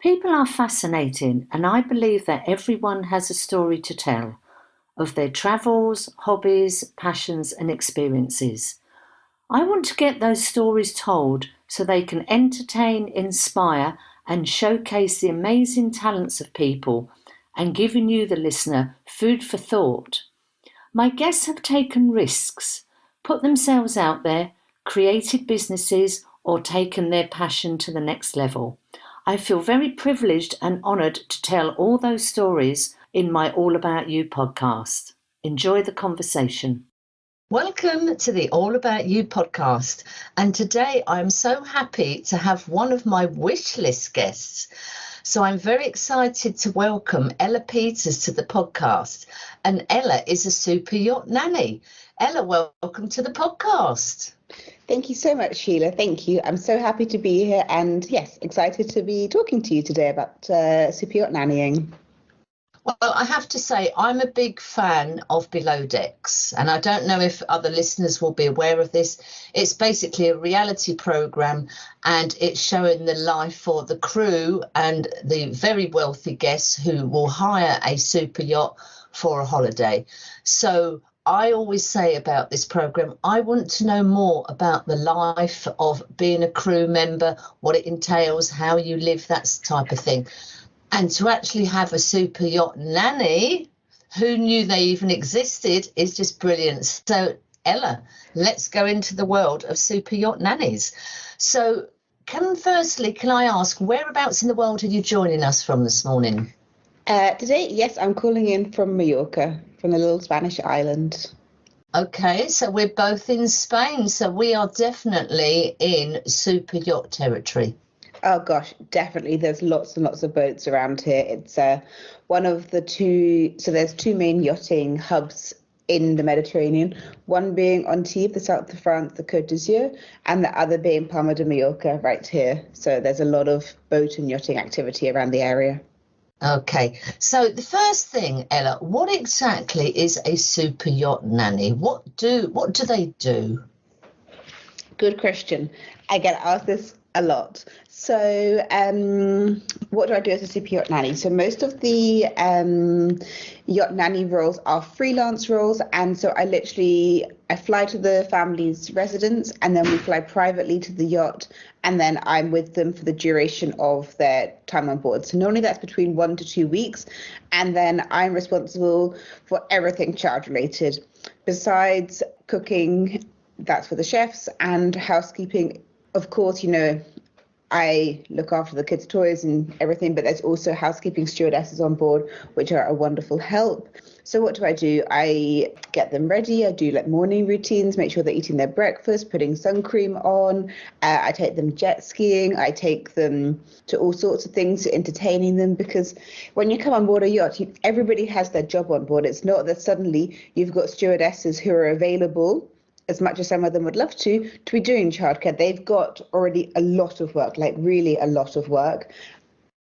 People are fascinating, and I believe that everyone has a story to tell of their travels, hobbies, passions, and experiences. I want to get those stories told so they can entertain, inspire, and showcase the amazing talents of people and giving you, the listener, food for thought. My guests have taken risks, put themselves out there, created businesses, or taken their passion to the next level. I feel very privileged and honoured to tell all those stories in my All About You podcast. Enjoy the conversation. Welcome to the All About You podcast. And today I'm so happy to have one of my wish list guests. So I'm very excited to welcome Ella Peters to the podcast. And Ella is a super yacht nanny. Ella, welcome to the podcast. Thank you so much, Sheila. Thank you. I'm so happy to be here and yes, excited to be talking to you today about super yacht nannying. Well, I have to say, I'm a big fan of Below Decks, and I don't know if other listeners will be aware of this. It's basically a reality programme, and it's showing the life for the crew and the very wealthy guests who will hire a super yacht for a holiday. So I always say about this programme, I want to know more about the life of being a crew member, what it entails, how you live, that type of thing. And to actually have a super yacht nanny, who knew they even existed, is just brilliant. So, Ella, let's go into the world of super yacht nannies. So, can I ask, whereabouts in the world are you joining us from this morning? Today, yes, I'm calling in from Mallorca, from the little Spanish island. Okay, so we're both in Spain. So we are definitely in super yacht territory. Oh gosh, definitely. There's lots and lots of boats around here. It's one of the two. So there's two main yachting hubs in the Mediterranean. One being Antibes, the south of France, the Côte d'Azur, and the other being Palma de Mallorca, right here. So there's a lot of boat and yachting activity around the area. Okay, so the first thing, Ella, what exactly is a super yacht nanny? What do they do? Good question. I get asked this a lot. So what do I do as a super yacht nanny? So most of the yacht nanny roles are freelance roles. And so I fly to the family's residence and then we fly privately to the yacht. And then I'm with them for the duration of their time on board. So normally that's between 1 to 2 weeks. And then I'm responsible for everything child related. Besides cooking, that's for the chefs, and housekeeping. Of course, I look after the kids' toys and everything, but there's also housekeeping stewardesses on board, which are a wonderful help. So what do? I get them ready. I do morning routines, make sure they're eating their breakfast, putting sun cream on. I take them jet skiing. I take them to all sorts of things, entertaining them, because when you come on board a yacht, everybody has their job on board. It's not that suddenly you've got stewardesses who are available, as much as some of them would love to be doing childcare. They've got already a lot of work, really a lot of work.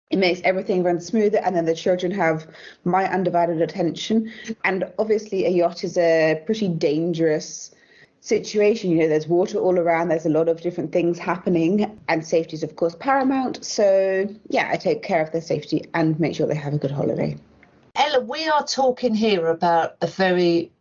It makes everything run smoother, and then the children have my undivided attention. And obviously a yacht is a pretty dangerous situation. There's water all around, there's a lot of different things happening, and safety is of course paramount. So yeah, I take care of their safety and make sure they have a good holiday. Ella, we are talking here about a very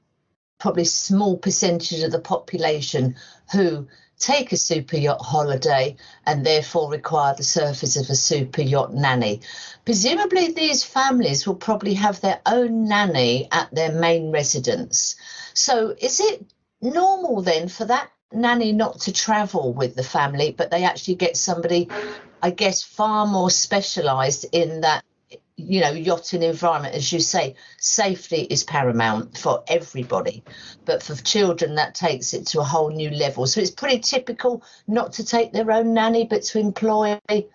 probably small percentage of the population who take a super yacht holiday and therefore require the service of a super yacht nanny. Presumably these families will probably have their own nanny at their main residence. So is it normal then for that nanny not to travel with the family, but they actually get somebody, I guess, far more specialised in that yachting environment? As you say, safety is paramount for everybody, but for children that takes it to a whole new level. So it's pretty typical not to take their own nanny, but to employ a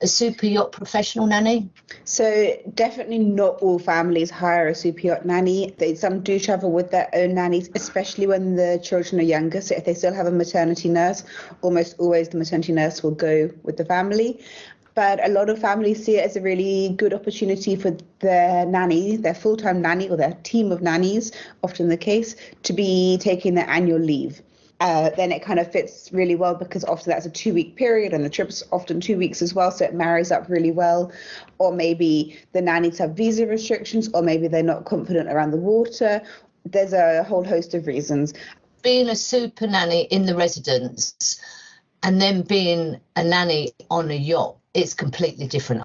super yacht professional nanny. So definitely not all families hire a super yacht nanny. Some do travel with their own nannies, especially when the children are younger. So if they still have a maternity nurse, almost always the maternity nurse will go with the family. But a lot of families see it as a really good opportunity for their nanny, their full-time nanny or their team of nannies, often the case, to be taking their annual leave. then it kind of fits really well because often that's a 2-week period and the trip's often 2 weeks as well. So it marries up really well. Or maybe the nannies have visa restrictions, or maybe they're not confident around the water. There's a whole host of reasons. Being a super nanny in the residence and then being a nanny on a yacht, it's completely different.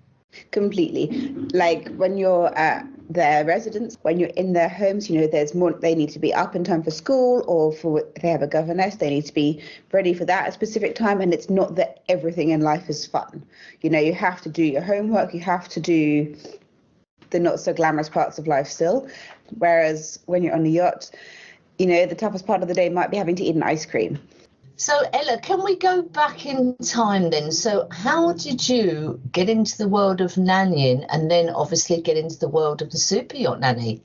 Completely. Like when you're at their residence, when you're in their homes, you know, there's more, they need to be up in time for school, or for if they have a governess, they need to be ready for that at a specific time. And it's not that everything in life is fun. You know, you have to do your homework, you have to do the not so glamorous parts of life still. Whereas when you're on the yacht, you know, the toughest part of the day might be having to eat an ice cream. So, Ella, can we go back in time then? So how did you get into the world of nannying and then obviously get into the world of the super yacht nanny?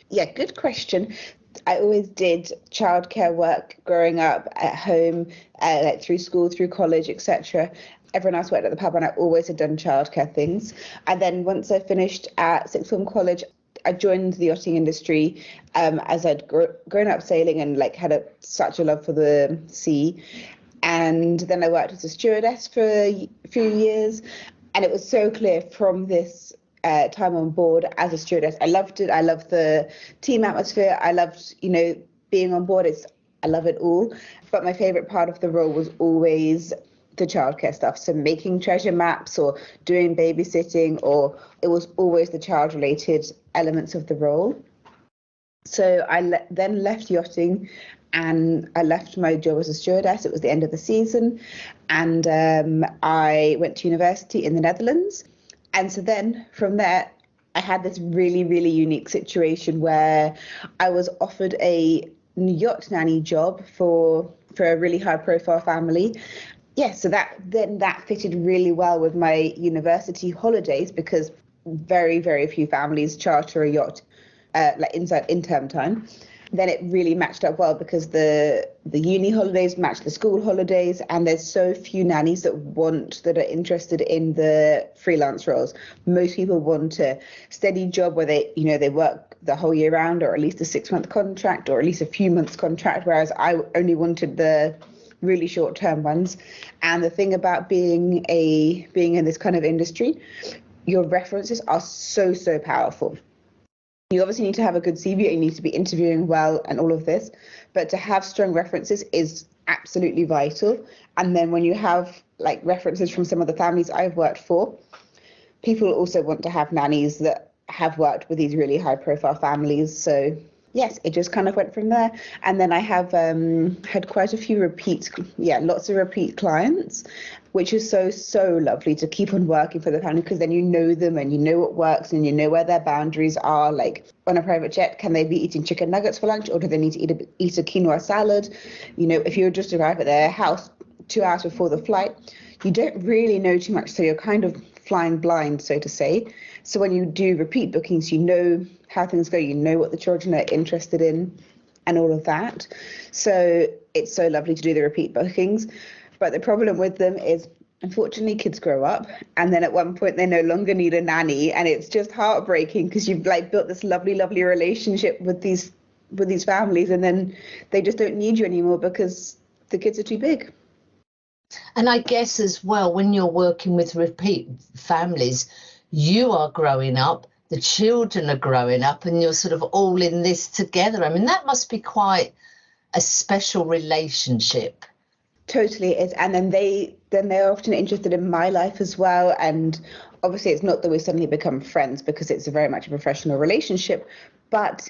Yeah, good question. I always did childcare work growing up at home, like through school, through college, etc. Everyone else worked at the pub, and I always had done childcare things. And then once I finished at sixth form college, I joined the yachting industry as I'd grown up sailing and like had such a love for the sea. And then I worked as a stewardess for a few years, and it was so clear from this time on board as a stewardess. I loved it. I loved the team atmosphere. I loved, you know, being on board. I love it all. But my favorite part of the role was always the childcare stuff. So making treasure maps or doing babysitting, or it was always the child related elements of the role. So I then left yachting and I left my job as a stewardess. It was the end of the season, and I went to university in the Netherlands. And so then from there, I had this really, really unique situation where I was offered a yacht nanny job for a really high profile family. Yeah, so that fitted really well with my university holidays, because very, very few families charter a yacht like in term time. Then it really matched up well because the uni holidays match the school holidays, and there's so few nannies that are interested in the freelance roles. Most people want a steady job where they work the whole year round, or at least a 6-month contract, or at least a few months contract, whereas I only wanted the really short-term ones. And the thing about being in this kind of industry, your references are so powerful. You obviously need to have a good CV, and you need to be interviewing well and all of this, but to have strong references is absolutely vital. And then when you have like references from some of the families I've worked for, people also want to have nannies that have worked with these really high profile families. So yes, it just kind of went from there. And then I have had quite a few lots of repeat clients, which is so lovely to keep on working for the family, because then you know them and you know what works and you know where their boundaries are. Like on a private jet, can they be eating chicken nuggets for lunch, or do they need to eat a quinoa salad? You know, if you just arrive at their house 2 hours before the flight, you don't really know too much, so you're kind of flying blind, so to say. So when you do repeat bookings, you know how things go, you know what the children are interested in and all of that. So it's so lovely to do the repeat bookings. But the problem with them is, unfortunately, kids grow up, and then at one point they no longer need a nanny, and it's just heartbreaking because you've like built this lovely relationship with these families, and then they just don't need you anymore because the kids are too big. And I guess as well, when you're working with repeat families, you are growing up, the children are growing up, and you're sort of all in this together. I mean, that must be quite a special relationship. Totally is. And then they're often interested in my life as well. And obviously it's not that we suddenly become friends, because it's very much a professional relationship, but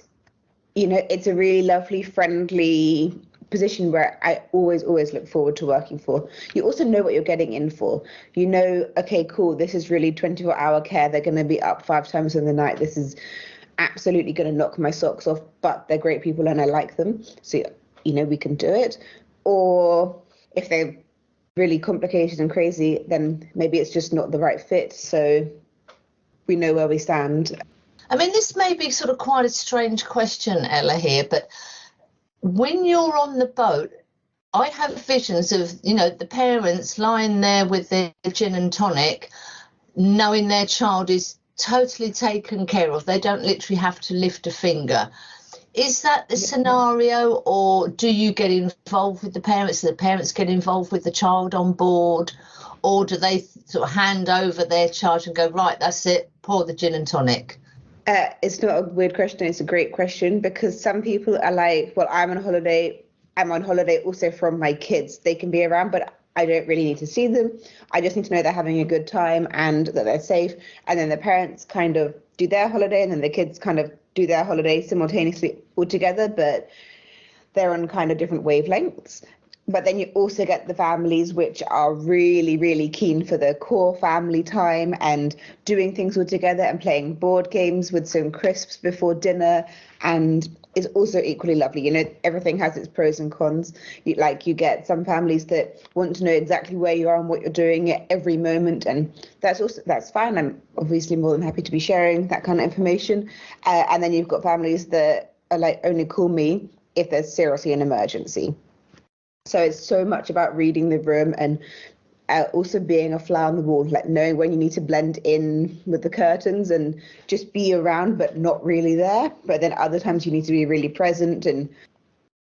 you know, it's a really lovely, friendly position where I always look forward to working for. You also know what you're getting in for. You know, okay, cool, this is really 24-hour care. They're going to be up 5 times in the night. This is absolutely going to knock my socks off, but they're great people and I like them. So, you know, we can do it. Or if they're really complicated and crazy, then maybe it's just not the right fit. So we know where we stand. I mean, this may be sort of quite a strange question, Ella, here, but when you're on the boat, I have visions of, you know, the parents lying there with their gin and tonic, knowing their child is totally taken care of. They don't literally have to lift a finger. Is that the scenario, or do you get involved with the parents? Do the parents get involved with the child on board, or do they sort of hand over their charge and go, right, that's it, pour the gin and tonic? It's not a weird question. It's a great question, because some people are like, well, I'm on holiday. I'm on holiday also from my kids. They can be around, but I don't really need to see them. I just need to know they're having a good time and that they're safe. And then the parents kind of do their holiday, and then the kids kind of do their holiday simultaneously all together, but they're on kind of different wavelengths. But then you also get the families which are really, really keen for the core family time and doing things all together and playing board games with some crisps before dinner. And it's also equally lovely. You know, everything has its pros and cons. You get some families that want to know exactly where you are and what you're doing at every moment. And that's fine. I'm obviously more than happy to be sharing that kind of information. And then you've got families that are like, only call me if there's seriously an emergency. So it's so much about reading the room and also being a fly on the wall, like knowing when you need to blend in with the curtains and just be around but not really there. But then other times you need to be really present and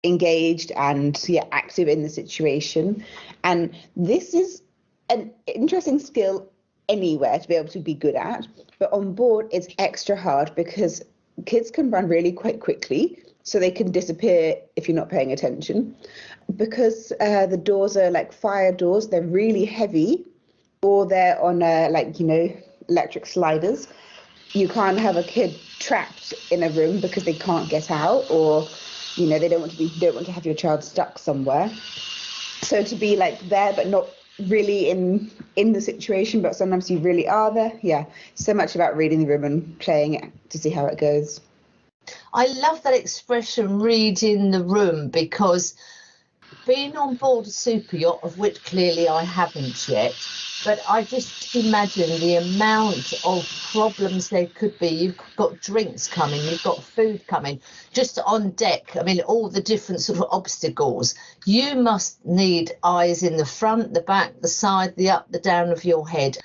engaged and active in the situation. And this is an interesting skill anywhere to be able to be good at. But on board, it's extra hard because kids can run really quite quickly. So they can disappear if you're not paying attention. Because the doors are like fire doors, they're really heavy, or they're on electric sliders. You can't have a kid trapped in a room because they can't get out, or they don't want to have your child stuck somewhere. So to be like there but not really in the situation, but sometimes you really are there. Yeah, so much about reading the room and playing it to see how it goes. I love that expression, reading the room, because being on board a super yacht, of which clearly I haven't yet, but I just imagine the amount of problems there could be. You've got drinks coming, you've got food coming, just on deck. I mean, all the different sort of obstacles. You must need eyes in the front, the back, the side, the up, the down of your head.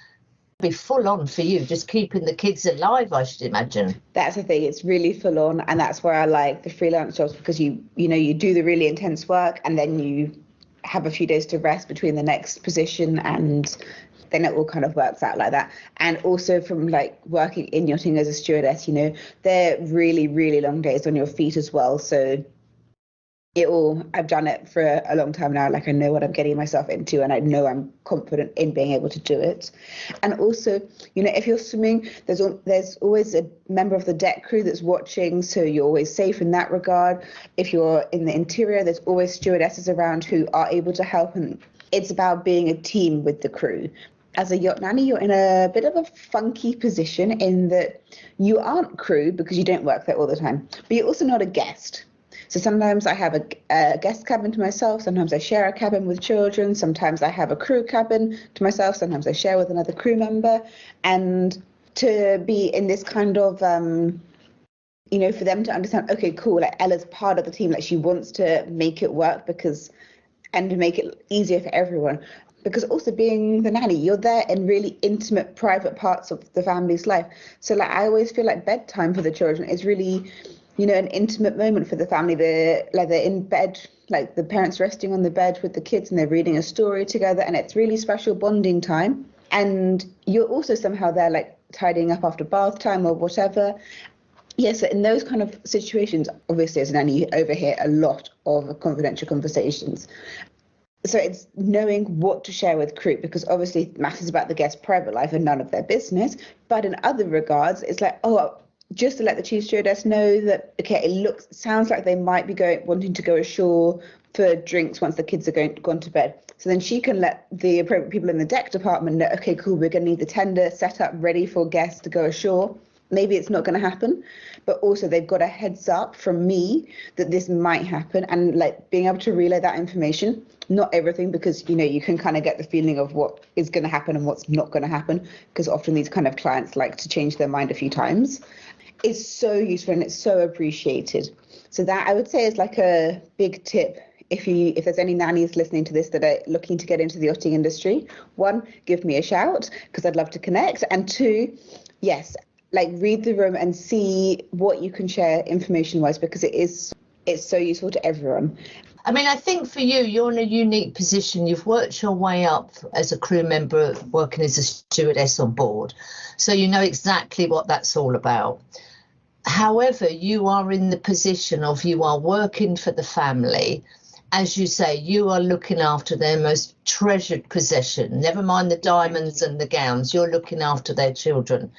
Be full on for you, just keeping the kids alive, I should imagine. That's the thing, it's really full on, and that's why I like the freelance jobs, because you do the really intense work and then you have a few days to rest between the next position, and then it all kind of works out like that. And also from like working in yachting as a stewardess, they're really, really long days on your feet as well. So I've done it for a long time now. Like, I know what I'm getting myself into, and I know I'm confident in being able to do it. And also, if you're swimming, there's always a member of the deck crew that's watching, so you're always safe in that regard. If you're in the interior, there's always stewardesses around who are able to help, and it's about being a team with the crew. As a yacht nanny, you're in a bit of a funky position in that you aren't crew because you don't work there all the time, but you're also not a guest. So sometimes I have a guest cabin to myself. Sometimes I share a cabin with children. Sometimes I have a crew cabin to myself. Sometimes I share with another crew member. And to be in this kind of, for them to understand, okay, cool, like Ella's part of the team, like she wants to make it work and to make it easier for everyone. Because also being the nanny, you're there in really intimate, private parts of the family's life. So like I always feel like bedtime for the children is really, an intimate moment for the family. They're in bed, like the parents resting on the bed with the kids, and they're reading a story together, and it's really special bonding time. And you're also somehow there, like tidying up after bath time or whatever. Yes, in those kind of situations, obviously as a nanny, you overhear a lot of confidential conversations. So it's knowing what to share with crew, because obviously it matters about the guest's private life and none of their business. But in other regards, it's like, just to let the chief stewardess know that, okay, it sounds like they might be wanting to go ashore for drinks once the kids are gone to bed. So then she can let the appropriate people in the deck department know, okay, cool, we're going to need the tender set up ready for guests to go ashore. Maybe it's not going to happen, but also they've got a heads up from me that this might happen, and like being able to relay that information, not everything, because you can kind of get the feeling of what is going to happen and what's not going to happen, because often these kind of clients like to change their mind a few times. It's so useful and it's so appreciated. So that I would say is like a big tip. If there's any nannies listening to this that are looking to get into the yachting industry, one, give me a shout because I'd love to connect. And two, yes, like read the room and see what you can share information wise, because it's so useful to everyone. I mean, I think for you, you're in a unique position. You've worked your way up as a crew member, working as a stewardess on board. So you know exactly what that's all about. However, you are in the position of you are working for the family. As you say, you are looking after their most treasured possession. Never mind the diamonds and the gowns, you're looking after their children.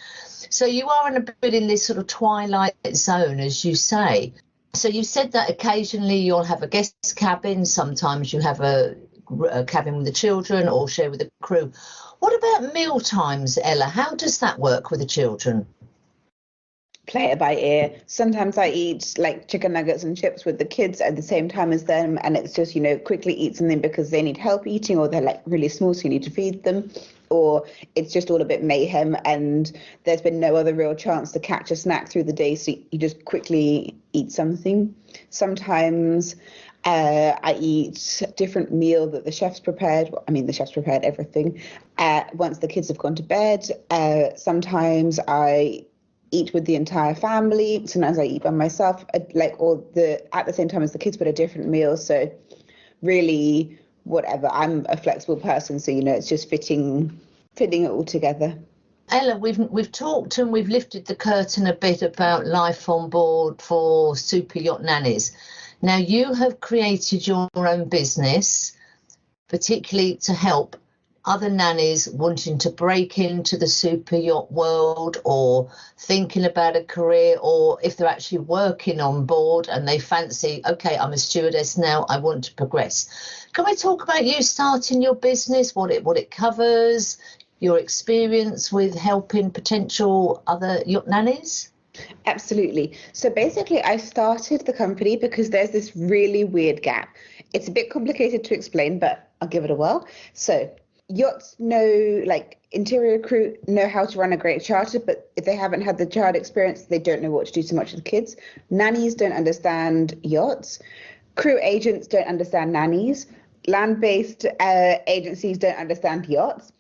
So you are in a bit in this sort of twilight zone, as you say. So you said that occasionally you'll have a guest cabin, sometimes you have a cabin with the children or share with the crew. What about meal times, Ella? How does that work with the children? Play it by ear. Sometimes I eat like chicken nuggets and chips with the kids at the same time as them, and it's just, you know, quickly eat something because they need help eating, or they're like really small, so you need to feed them, or it's just all a bit mayhem and there's been no other real chance to catch a snack through the day, so you just quickly eat something. Sometimes I eat a different meal that the chef's prepared. I mean, the chef's prepared everything once the kids have gone to bed. Sometimes I eat with the entire family. Sometimes I eat by myself, at the same time as the kids, but a different meal. So really, whatever. I'm a flexible person, so you know, it's just fitting it all together. Ella, we've talked and we've lifted the curtain a bit about life on board for super yacht nannies. Now, you have created your own business, particularly to help other nannies wanting to break into the super yacht world, or thinking about a career, or if they're actually working on board and they fancy, okay, I'm a stewardess now, I want to progress. Can we talk about you starting your business, what it covers, your experience with helping potential other yacht nannies? Absolutely. So basically, I started the company because there's this really weird gap. It's a bit complicated to explain, but I'll give it a whirl. So yachts know, like interior crew know how to run a great charter, but if they haven't had the child experience, they don't know what to do so much with the kids. Nannies don't understand yachts. Crew agents don't understand nannies. Land-based agencies don't understand yachts.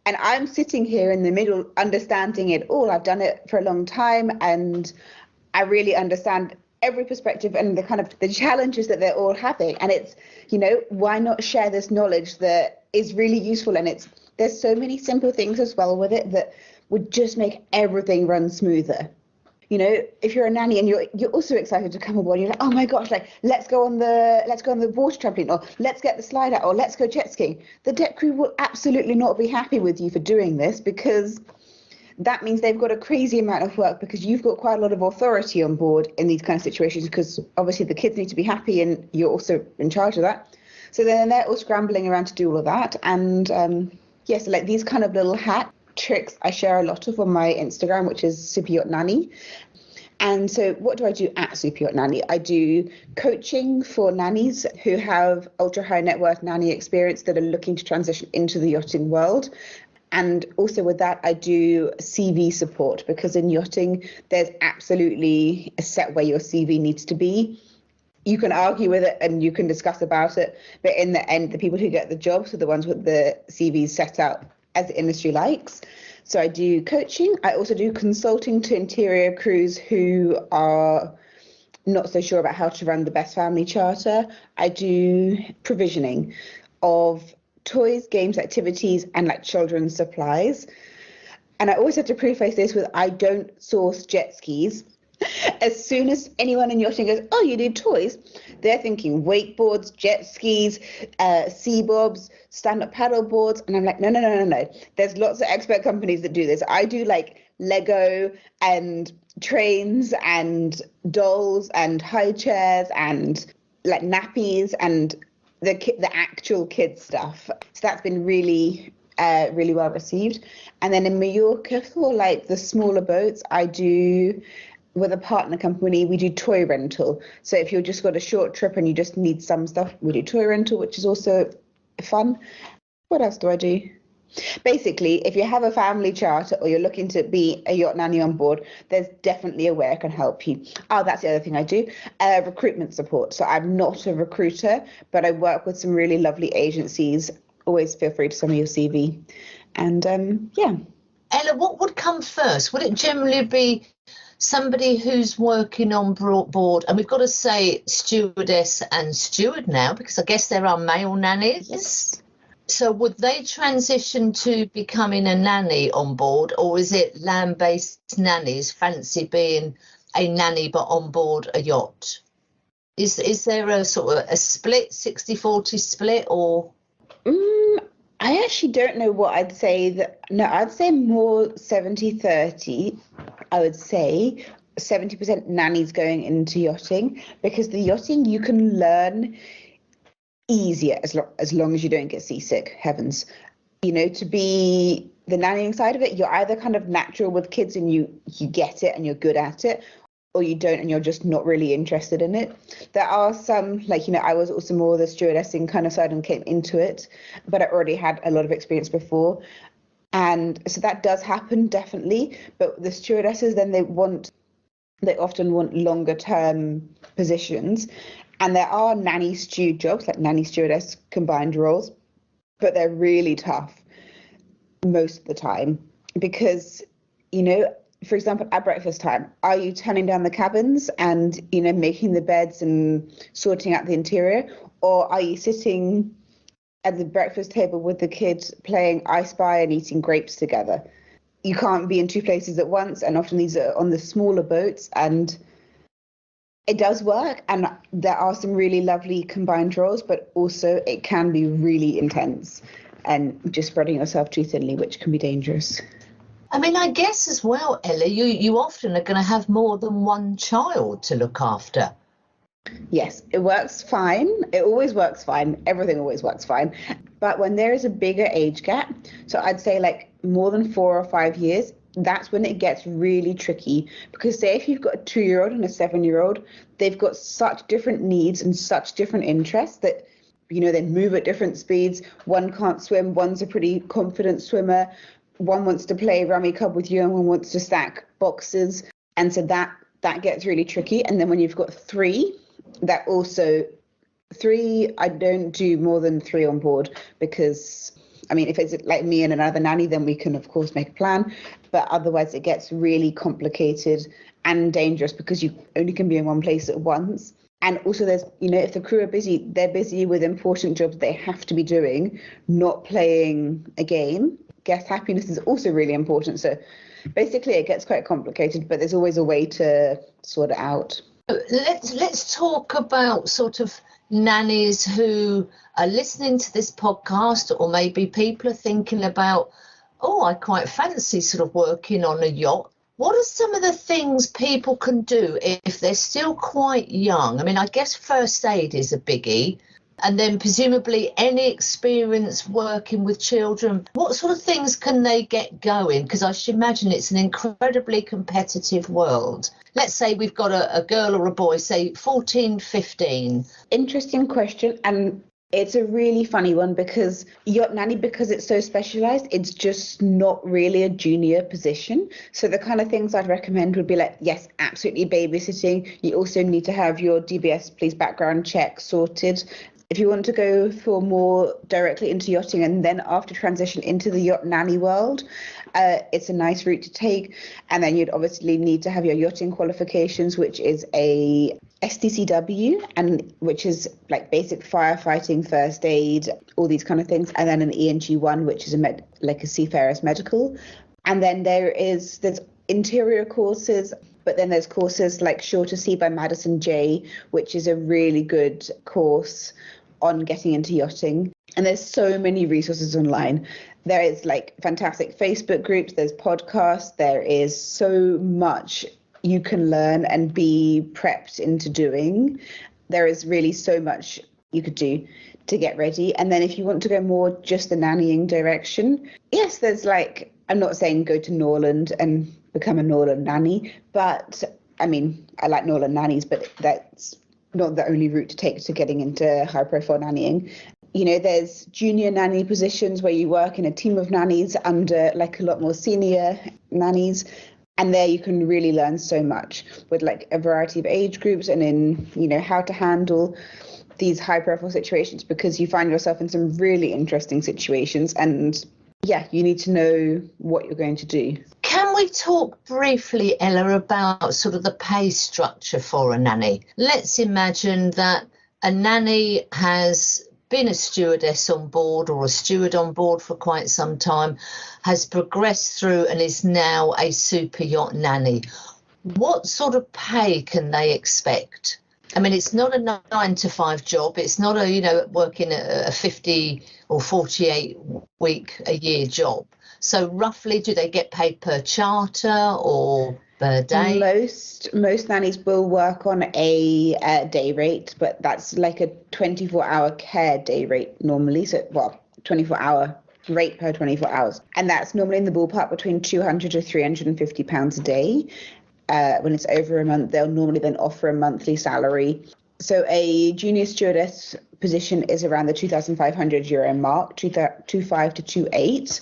And I'm sitting here in the middle, understanding it all. I've done it for a long time, and I really understand every perspective and the kind of the challenges that they're all having. And it's, you know, why not share this knowledge that is really useful? And there's so many simple things as well with it that would just make everything run smoother. You know, if you're a nanny and you're also excited to come aboard, you're like, oh my gosh, like let's go on the water trampoline, or let's get the slide out, or let's go jet skiing. The deck crew will absolutely not be happy with you for doing this, because that means they've got a crazy amount of work, because you've got quite a lot of authority on board in these kind of situations, because obviously the kids need to be happy and you're also in charge of that. So then they're all scrambling around to do all of that. And yes, like these kind of little hack tricks I share a lot of on my Instagram, which is Super Yacht Nanny. And so what do I do at Super Yacht Nanny? I do coaching for nannies who have ultra high net worth nanny experience that are looking to transition into the yachting world. And also with that, I do CV support, because in yachting, there's absolutely a set way your CV needs to be. You can argue with it and you can discuss about it, but in the end, the people who get the jobs are the ones with the CVs set out as the industry likes. So I do coaching. I also do consulting to interior crews who are not so sure about how to run the best family charter. I do provisioning of toys, games, activities, and like children's supplies. And I always have to preface this with, I don't source jet skis. As soon as anyone in yachting goes, oh, you do toys, they're thinking wakeboards, jet skis, sea bobs, stand-up paddle boards. And I'm like, no. There's lots of expert companies that do this. I do like Lego and trains and dolls and high chairs and like nappies and the actual kids stuff. So that's been really really well received. And then in Mallorca, for like the smaller boats, I do, with a partner company, we do toy rental. So if you've just got a short trip and you just need some stuff, we do toy rental, which is also fun. What else do I do? Basically, if you have a family charter or you're looking to be a yacht nanny on board, there's definitely a way I can help you. Oh, that's the other thing I do, recruitment support. So I'm not a recruiter, but I work with some really lovely agencies. Always feel free to send me your CV. And yeah. Ella, what would come first? Would it generally be somebody who's working on board, and we've got to say stewardess and steward now, because I guess there are male nannies? Yes. So would they transition to becoming a nanny on board, or is it land-based nannies fancy being a nanny but on board a yacht? Is there a sort of a split, 60-40 split, or? I actually don't know what I'd say. No, I'd say more 70-30. I would say 70% nannies going into yachting, because the yachting you can learn easier as long as you don't get seasick. Heavens, to be the nannying side of it, you're either kind of natural with kids and you get it and you're good at it, or you don't and you're just not really interested in it. There are some, I was also more the stewardessing kind of side and came into it, but I already had a lot of experience before. And so that does happen, definitely. But the stewardesses, then they often want longer term positions. And there are nanny stew jobs, like nanny stewardess combined roles, but they're really tough most of the time because, for example, at breakfast time, are you turning down the cabins and, making the beds and sorting out the interior? Or are you sitting at the breakfast table with the kids playing I Spy and eating grapes together? You can't be in two places at once. And often these are on the smaller boats, and it does work. And there are some really lovely combined roles, but also it can be really intense and just spreading yourself too thinly, which can be dangerous. I mean, I guess as well, Ella, you often are going to have more than one child to look after. Yes, it works fine. It always works fine. Everything always works fine. But when there is a bigger age gap, so I'd say like more than 4 or 5 years, that's when it gets really tricky. Because say if you've got a 2-year-old and a 7-year-old, they've got such different needs and such different interests that, they move at different speeds. One can't swim. One's a pretty confident swimmer. One wants to play rummy cub with you and one wants to stack boxes. And so that gets really tricky. And then when you've got 3, that also 3, I don't do more than 3 on board because, if it's like me and another nanny, then we can, of course, make a plan. But otherwise, it gets really complicated and dangerous because you only can be in one place at once. And also there's, if the crew are busy, they're busy with important jobs they have to be doing, not playing a game. Guest happiness is also really important. So basically, it gets quite complicated, but there's always a way to sort it out. Let's talk about sort of nannies who are listening to this podcast, or maybe people are thinking about, I quite fancy sort of working on a yacht. What are some of the things people can do if they're still quite young? I mean, I guess first aid is a biggie. And then presumably any experience working with children. What sort of things can they get going? Because I should imagine it's an incredibly competitive world. Let's say we've got a girl or a boy, say 14, 15. Interesting question. And it's a really funny one because yacht nanny, because it's so specialised, it's just not really a junior position. So the kind of things I'd recommend would be like, yes, absolutely babysitting. You also need to have your DBS police background check sorted. If you want to go for more directly into yachting and then after transition into the yacht nanny world, it's a nice route to take. And then you'd obviously need to have your yachting qualifications, which is a STCW, and which is like basic firefighting, first aid, all these kind of things. And then an ENG1, which is like a seafarer's medical. And then there's interior courses, but then there's courses like Shore to Sea by Madison J, which is a really good course on getting into yachting. And there's so many resources online. There is like fantastic Facebook groups, there's podcasts, there is so much you can learn and be prepped into doing. There is really so much you could do to get ready. And then if you want to go more just the nannying direction, yes, there's like, I'm not saying go to Norland and become a Norland nanny, but I like Norland nannies, but that's not the only route to take to getting into high profile nannying. There's junior nanny positions where you work in a team of nannies under like a lot more senior nannies. And there you can really learn so much with like a variety of age groups and in, how to handle these high profile situations, because you find yourself in some really interesting situations. And yeah, you need to know what you're going to do. Can we talk briefly, Ella, about sort of the pay structure for a nanny? Let's imagine that a nanny has been a stewardess on board or a steward on board for quite some time, has progressed through and is now a super yacht nanny. What sort of pay can they expect? I mean, it's not a 9 to 5 job. It's not working a 50 or 48 week a year job. So roughly, do they get paid per charter or per day? Most nannies will work on a day rate, but that's like a 24-hour care day rate normally. So, 24-hour rate per 24 hours. And that's normally in the ballpark between 200 to 350 pounds a day. When it's over a month, they'll normally then offer a monthly salary. So a junior stewardess position is around the €2,500 mark, 25 to 28.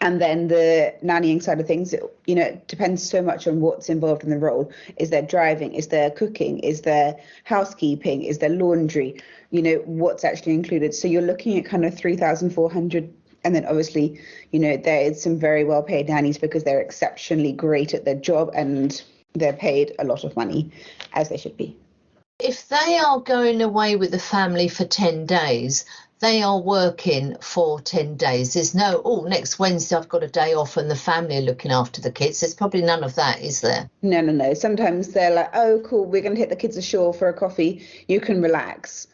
And then the nannying side of things, it depends so much on what's involved in the role. Is there driving? Is there cooking? Is there housekeeping? Is there laundry? What's actually included. So you're looking at kind of 3,400. And then obviously, there is some very well paid nannies because they're exceptionally great at their job and they're paid a lot of money, as they should be. If they are going away with the family for 10 days, they are working for 10 days. There's no, next Wednesday I've got a day off and the family are looking after the kids. There's probably none of that, is there? No. Sometimes they're like, oh, cool, we're going to hit the kids ashore for a coffee. You can relax.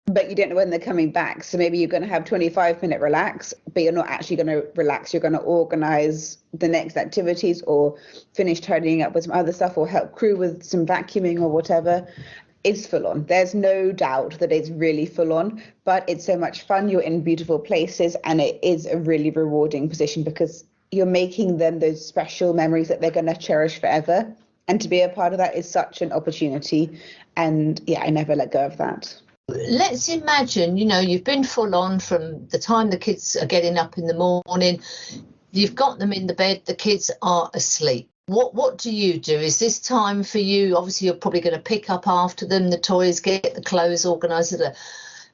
But you don't know when they're coming back. So maybe you're going to have 25-minute relax, but you're not actually going to relax. You're going to organize the next activities or finish tidying up with some other stuff or help crew with some vacuuming or whatever. It's full on. There's no doubt that it's really full on, but it's so much fun. You're in beautiful places and it is a really rewarding position because you're making them those special memories that they're going to cherish forever. And to be a part of that is such an opportunity. And yeah, I never let go of that. Let's imagine, you've been full on from the time the kids are getting up in the morning. You've got them in the bed, the kids are asleep. What do you do? Is this time for you? Obviously, you're probably going to pick up after them, the toys, get the clothes organised.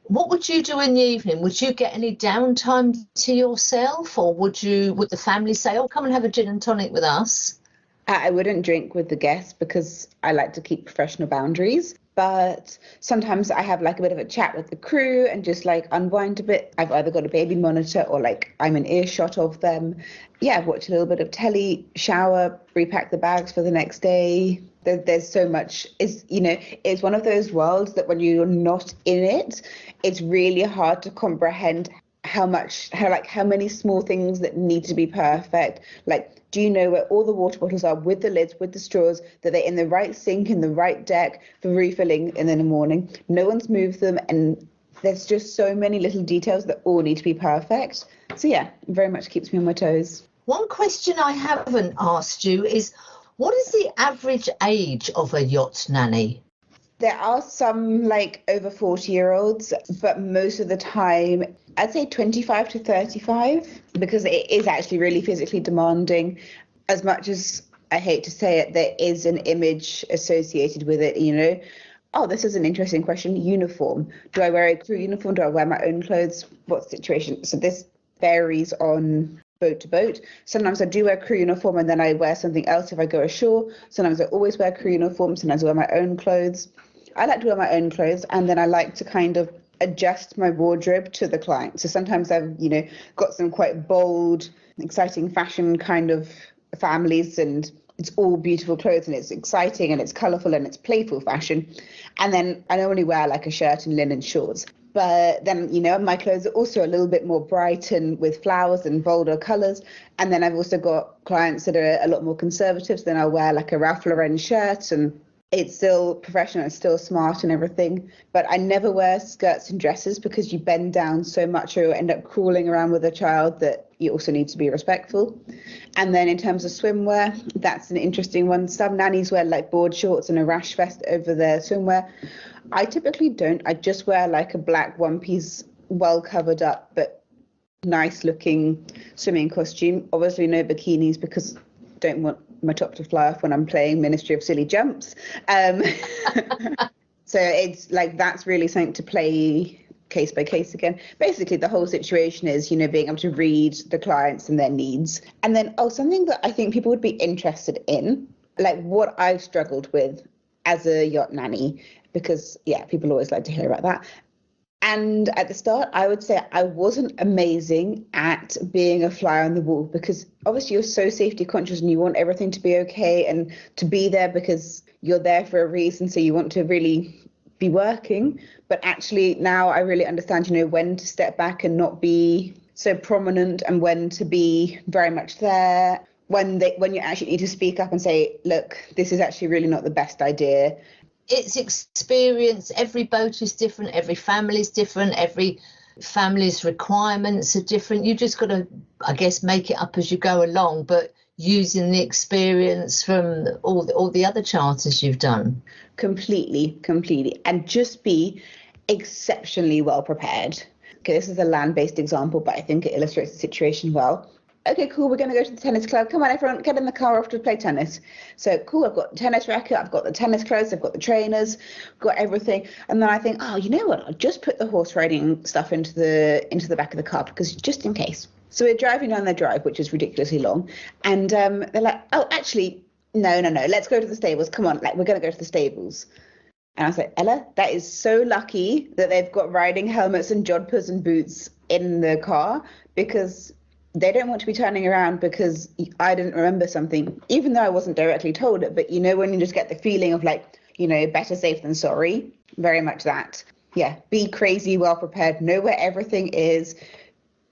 What would you do in the evening? Would you get any downtime to yourself, or would the family say, "Oh, come and have a gin and tonic with us"? I wouldn't drink with the guests because I like to keep professional boundaries. But sometimes I have like a bit of a chat with the crew and just like unwind a bit. I've either got a baby monitor or like I'm in earshot of them. Yeah, watch a little bit of telly, shower, repack the bags for the next day. There's so much. It's one of those worlds that when you're not in it, it's really hard to comprehend how many small things that need to be perfect. Like, do you know where all the water bottles are with the lids, with the straws, that they're in the right sink, in the right deck for refilling in the morning? No one's moved them. And there's just so many little details that all need to be perfect. So yeah, very much keeps me on my toes. One question I haven't asked you is, what is the average age of a yacht nanny? There are some like over 40-year-olds, but most of the time, I'd say 25 to 35, because it is actually really physically demanding. As much as I hate to say it, there is an image associated with it, Oh, this is an interesting question. Uniform. Do I wear a crew uniform? Do I wear my own clothes? What situation? So this varies on boat to boat. Sometimes I do wear crew uniform and then I wear something else if I go ashore. Sometimes I always wear crew uniform. Sometimes I wear my own clothes. I like to wear my own clothes and then I like to kind of adjust my wardrobe to the client. So sometimes I've, got some quite bold, exciting fashion kind of families and it's all beautiful clothes and it's exciting and it's colourful and it's playful fashion. And then I normally wear like a shirt and linen shorts. But then, my clothes are also a little bit more bright and with flowers and bolder colours. And then I've also got clients that are a lot more conservative. So then I'll wear like a Ralph Lauren shirt and it's still professional, it's still smart and everything. But I never wear skirts and dresses because you bend down so much or you end up crawling around with a child that you also need to be respectful. And then in terms of swimwear, that's an interesting one. Some nannies wear like board shorts and a rash vest over their swimwear. I typically don't. I just wear like a black one-piece, well covered up, but nice looking swimming costume. Obviously no bikinis because I don't want my top to fly off when I'm playing Ministry of Silly Jumps. So it's like that's really something to play case by case again. Basically, the whole situation is, being able to read the clients and their needs. And then, something that I think people would be interested in, like what I've struggled with as a yacht nanny, because, people always like to hear about that. And at the start, I would say I wasn't amazing at being a fly on the wall, because obviously you're so safety conscious and you want everything to be okay and to be there because you're there for a reason. So you want to really be working. But actually now I really understand, when to step back and not be so prominent, and when to be very much there, when you actually need to speak up and say, look, this is actually really not the best idea. It's experience. Every boat is different. Every family is different. Every family's requirements are different. You just got to, I guess, make it up as you go along, but using the experience from all the other charters you've done. Completely. And just be exceptionally well prepared. Okay, this is a land-based example, but I think it illustrates the situation well. Okay, cool, we're going to go to the tennis club. Come on, everyone, get in the car off to play tennis. So cool, I've got the tennis racket, I've got the tennis clothes, I've got the trainers, got everything. And then I think, you know what, I'll just put the horse riding stuff into the back of the car, because just in case. So we're driving down their drive, which is ridiculously long. And they're like, actually, no, let's go to the stables. Come on, we're going to go to the stables. And I was like, Ella, that is so lucky that they've got riding helmets and jodhpurs and boots in the car, because they don't want to be turning around because I didn't remember something, even though I wasn't directly told it. But, when you just get the feeling of better safe than sorry, very much that. Yeah, be crazy, well prepared, know where everything is,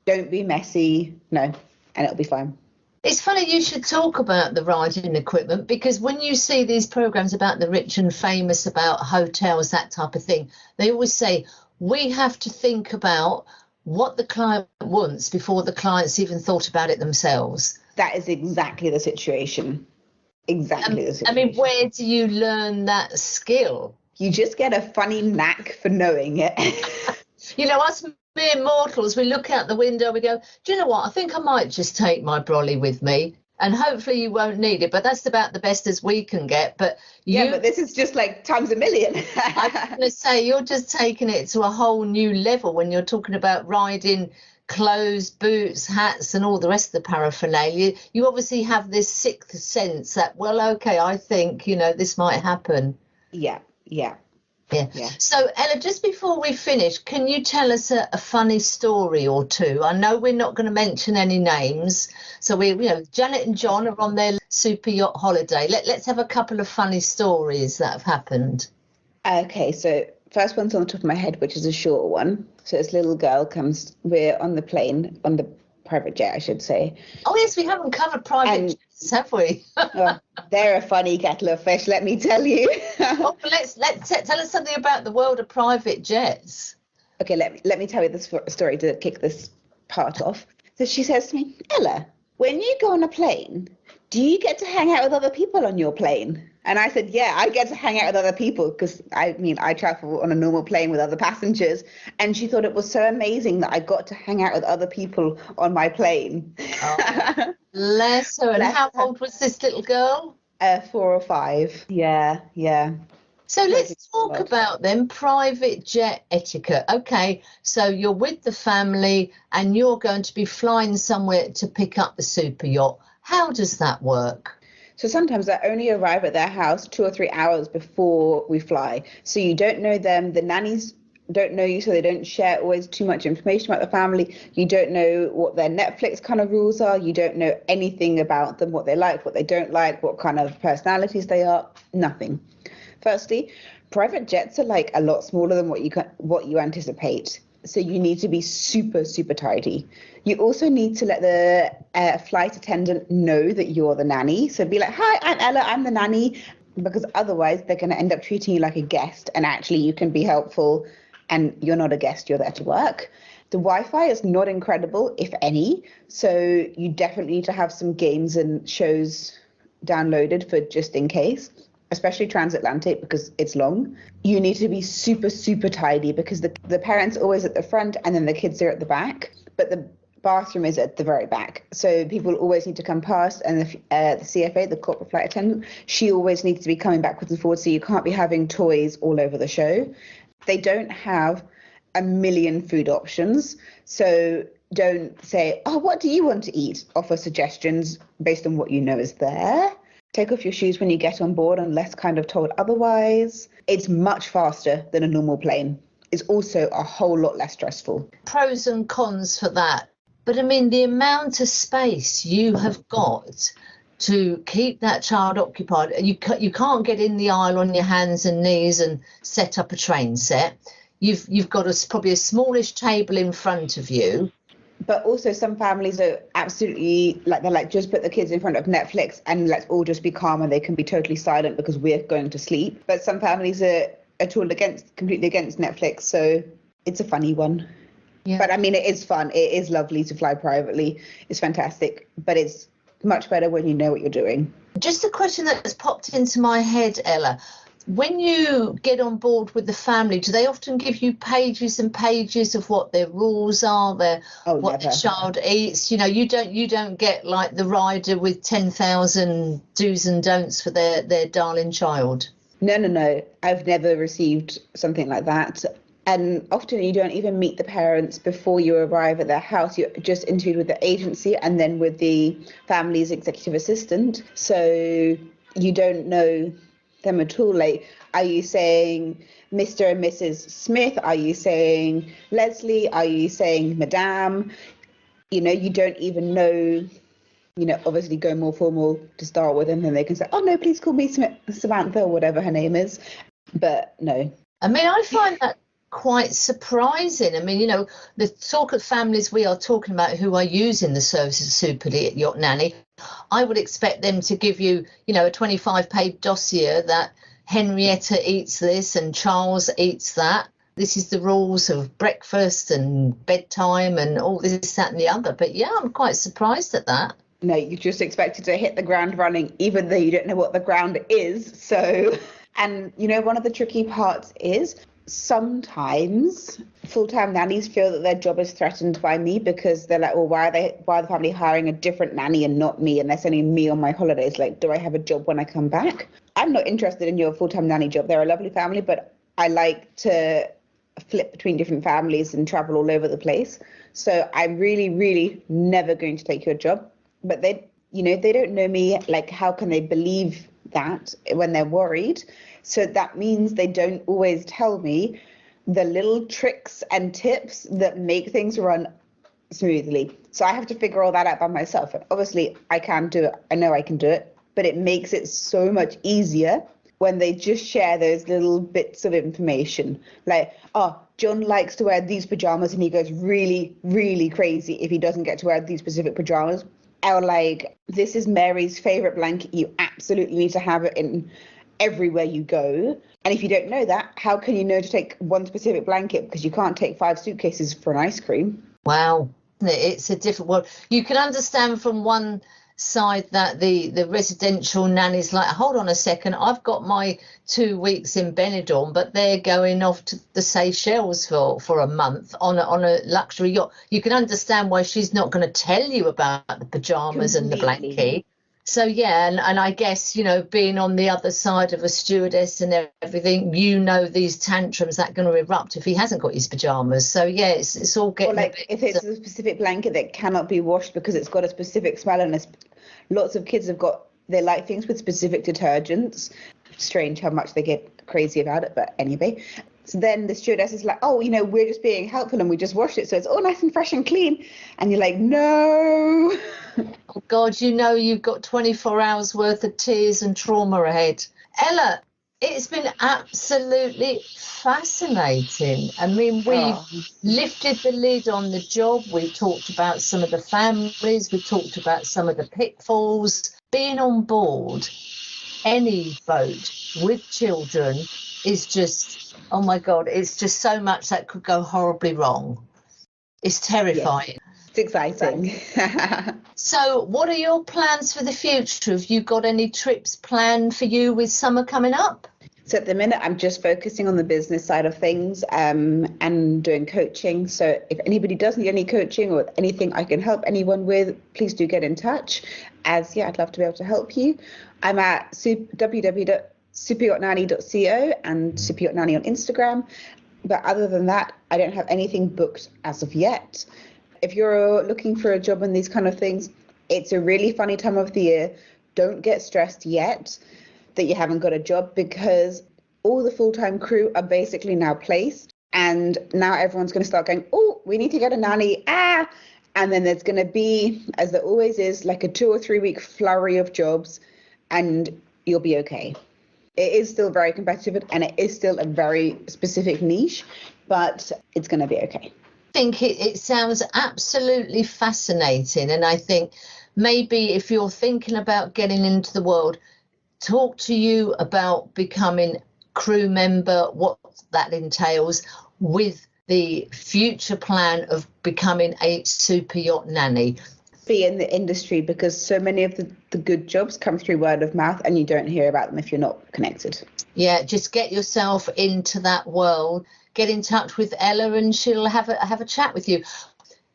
don't be messy, and it'll be fine. It's funny you should talk about the riding equipment, because when you see these programs about the rich and famous, about hotels, that type of thing, they always say, we have to think about what the client wants before the client's even thought about it themselves. That is exactly the situation. Exactly the situation. I mean, where do you learn that skill? You just get a funny knack for knowing it. Us mere mortals, we look out the window, we go, do you know what? I think I might just take my brolly with me. And hopefully you won't need it, but that's about the best as we can get. But but this is just times a million. I was going to say, you're just taking it to a whole new level when you're talking about riding clothes, boots, hats, and all the rest of the paraphernalia. You obviously have this sixth sense that, well, okay, I think, this might happen. Yeah. So, Ella, just before we finish, can you tell us a funny story or two? I know we're not going to mention any names. So Janet and John are on their super yacht holiday. Let's have a couple of funny stories that have happened. Okay, so first one's on the top of my head, which is a short one. So this little girl comes, we're on the plane, on the private jet, I should say. Oh, yes, we haven't covered private jets, have we? They're a funny kettle of fish, let me tell you. Let's tell us something about the world of private jets. Okay, let me tell you this story to kick this part off. So she says to me, Ella, when you go on a plane, do you get to hang out with other people on your plane? And I said, yeah, I get to hang out with other people, because I travel on a normal plane with other passengers. And she thought it was so amazing that I got to hang out with other people on my plane. Oh, bless her. And how old was this little girl? 4 or 5. Yeah. So let's talk about then private jet etiquette. Okay, so you're with the family and you're going to be flying somewhere to pick up the super yacht. How does that work? So sometimes I only arrive at their house 2 or 3 hours before we fly. So you don't know them. The nannies don't know you, so they don't share always too much information about the family. You don't know what their Netflix kind of rules are. You don't know anything about them, what they like, what they don't like, what kind of personalities they are. Nothing. Firstly, private jets are a lot smaller than what you anticipate. So you need to be super, super tidy. You also need to let the flight attendant know that you're the nanny. So be like, hi, I'm Ella, I'm the nanny, because otherwise they're going to end up treating you like a guest, and actually you can be helpful and you're not a guest, you're there to work. The Wi-Fi is not incredible, if any. So you definitely need to have some games and shows downloaded for just in case, especially transatlantic, because it's long. You need to be super, super tidy, because the parents are always at the front and then the kids are at the back, but the bathroom is at the very back. So people always need to come past, and the CFA, the corporate flight attendant, she always needs to be coming backwards and forwards, so you can't be having toys all over the show. They don't have a million food options. So don't say, oh, what do you want to eat? Offer suggestions based on what you know is there. Take off your shoes when you get on board unless kind of told otherwise. It's much faster than a normal plane. It's also a whole lot less stressful. Pros and cons for that. But I mean, the amount of space you have got to keep that child occupied, you can't get in the aisle on your hands and knees and set up a train set. You've got probably a smallish table in front of you. But also some families are absolutely like, they're like, just put the kids in front of Netflix and let's all just be calm and they can be totally silent because we're going to sleep. But some families are completely against Netflix. So it's a funny one. Yeah. But I mean, it is fun. It is lovely to fly privately. It's fantastic. But it's much better when you know what you're doing. Just a question that's popped into my head, Ella. When you get on board with the family, do they often give you pages and pages of what their rules are, what the child eats? You know, you don't get like the rider with 10,000 do's and don'ts for their darling child. No. I've never received something like that. And often you don't even meet the parents before you arrive at their house. You're just interviewed with the agency and then with the family's executive assistant. So you don't know them at all. Like, are you saying Mr. and Mrs. Smith? Are you saying Leslie? Are you saying Madame? You know, you don't even know, you know, obviously go more formal to start with, and then they can say, oh no, please call me Samantha or whatever her name is. But no. I mean, I find that quite surprising. I mean, you know, the sort of families we are talking about who are using the services of Super Yacht Nanny, I would expect them to give you, you know, a 25-page dossier that Henrietta eats this and Charles eats that. This is the rules of breakfast and bedtime and all this, that and the other. But yeah, I'm quite surprised at that. No, you're just expected to hit the ground running, even though you don't know what the ground is. So, and you know, one of the tricky parts is sometimes full-time nannies feel that their job is threatened by me because they're like, well, why are the family hiring a different nanny and not me, and they're sending me on my holidays? Like, do I have a job when I come back? I'm not interested in your full-time nanny job. They're a lovely family, but I like to flip between different families and travel all over the place. So I'm really, really never going to take your job. But they don't know me. Like, how can they believe that when they're worried? So that means they don't always tell me the little tricks and tips that make things run smoothly. So I have to figure all that out by myself. And obviously I can do it. I know I can do it, but it makes it so much easier when they just share those little bits of information. Like, oh, John likes to wear these pajamas and he goes really, really crazy if he doesn't get to wear these specific pajamas. Or like, this is Mary's favorite blanket. You absolutely need to have it in everywhere you go. And if you don't know that, how can you know to take one specific blanket? Because you can't take 5 suitcases for an ice cream. Wow. It's a different world. You can understand from one side that the residential nanny's like, hold on a second, I've got my 2 weeks in Benidorm, but they're going off to the Seychelles for a month on a luxury yacht. You can understand why she's not going to tell you about the pajamas and the blanket. So yeah, and I guess, you know, being on the other side of a stewardess and everything, you know, these tantrums that are going to erupt if he hasn't got his pajamas. So yeah, it's all getting. Or like if it's a specific blanket that cannot be washed because it's got a specific smell, and lots of kids they like things with specific detergents. Strange how much they get crazy about it, but anyway. So then the stewardess is like, oh, you know, we're just being helpful and we just washed it, so it's all nice and fresh and clean. And you're like, no. Oh God, you know, you've got 24 hours worth of tears and trauma ahead. Ella, it's been absolutely fascinating. I mean, we've lifted the lid on the job. We've talked about some of the families. We've talked about some of the pitfalls. Being on board any boat with children is just, oh my God, it's just so much that could go horribly wrong. It's terrifying. Yes. It's exciting. So what are your plans for the future? Have you got any trips planned for you with summer coming up? So at the minute, I'm just focusing on the business side of things and doing coaching. So if anybody does need any coaching or anything I can help anyone with, please do get in touch. I'd love to be able to help you. I'm at www.superyachtnanny.co and Super Yacht Nanny on Instagram. But other than that, I don't have anything booked as of yet. If you're looking for a job and these kind of things, it's a really funny time of the year. Don't get stressed yet that you haven't got a job, because all the full-time crew are basically now placed, and now everyone's going to start going, oh, we need to get a nanny. And then there's going to be, as there always is, like a 2 or 3 week flurry of jobs, and you'll be okay. It is still very competitive and it is still a very specific niche, but it's going to be okay. I think it sounds absolutely fascinating. And I think maybe if you're thinking about getting into the world, talk to you about becoming crew member, what that entails, with the future plan of becoming a super yacht nanny. Be in the industry, because so many of the good jobs come through word of mouth and you don't hear about them if you're not connected. Yeah, just get yourself into that world. Get in touch with Ella and she'll have a chat with you.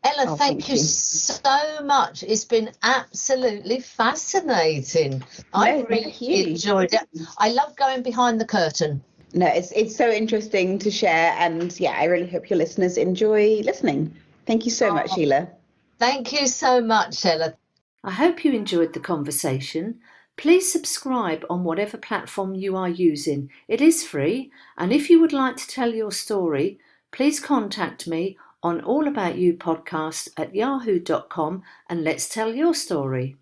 Ella, thank you so much. It's been absolutely fascinating. I really enjoyed it. I love going behind the curtain. No, it's so interesting to share, and yeah, I really hope your listeners enjoy listening. Thank you so much, Sheila. Thank you so much, Ella. I hope you enjoyed the conversation. Please subscribe on whatever platform you are using. It is free, and if you would like to tell your story, please contact me on allaboutyoupodcast@yahoo.com and let's tell your story.